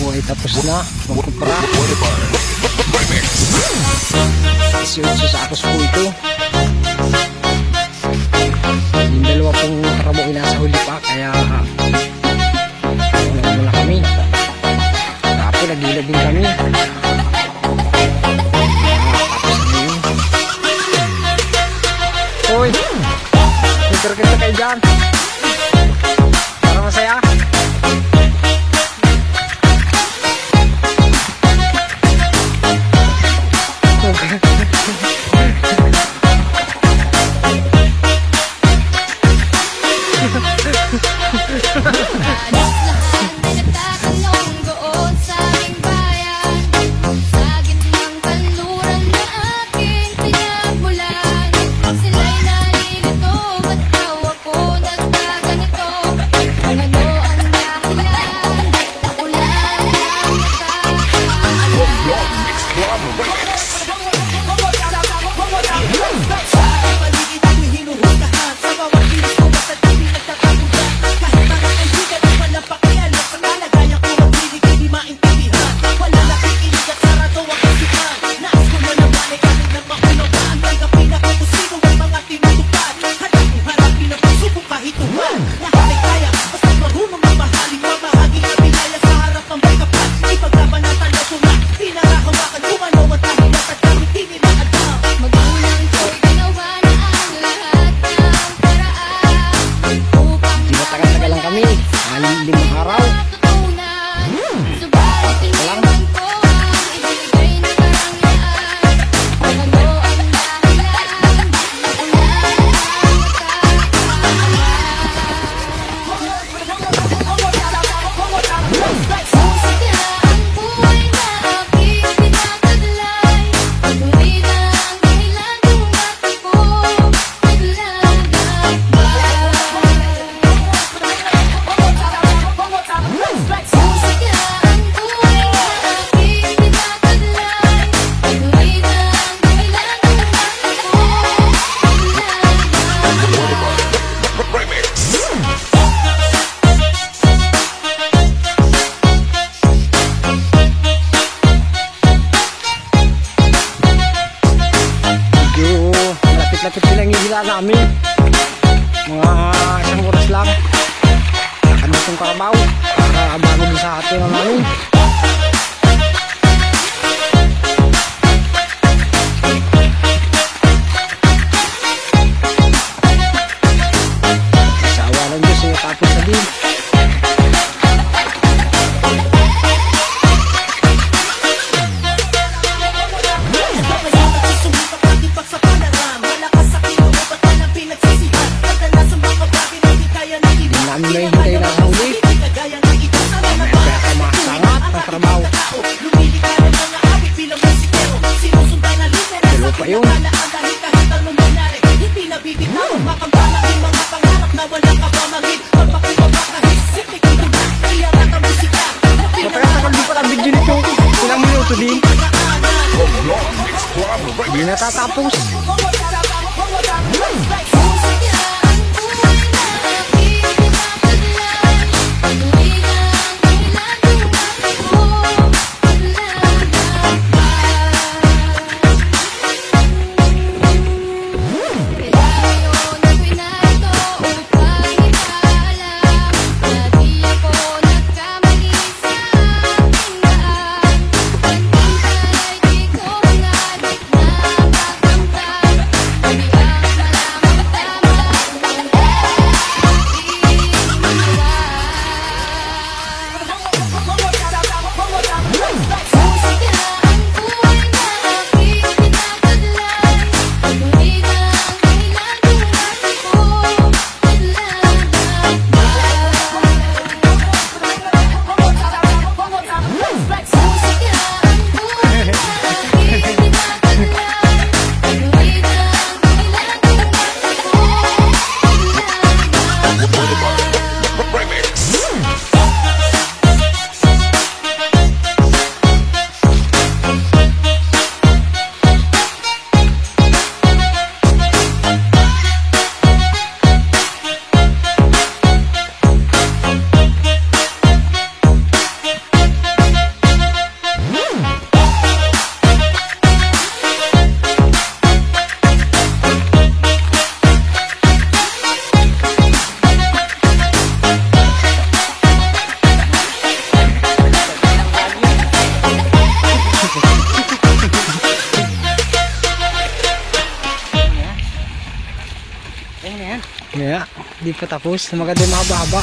ay tapos na magkumpra. 18 sakos po ito. Yung dalawa pong karamo ay nasa huli pa, kaya wala kami. Tapos nagilad din kami. Tapos na yun. Uy, nagkaraganda kayo dyan. Parang masaya. Lapit lang hihila namin. Mga isang oras lang. Ano itong karabaw para bago din sa atin namin. Sawa lang Diyos yung tapos na din. Namin na yung hintay na huli. Kaya ka masangat ang trabaho. Dalo pa yun. Matagal-tagal din pala video nito. Ilang minuto din. Hindi natatapos. Di pa tapos. Maganda yung mahaba-haba.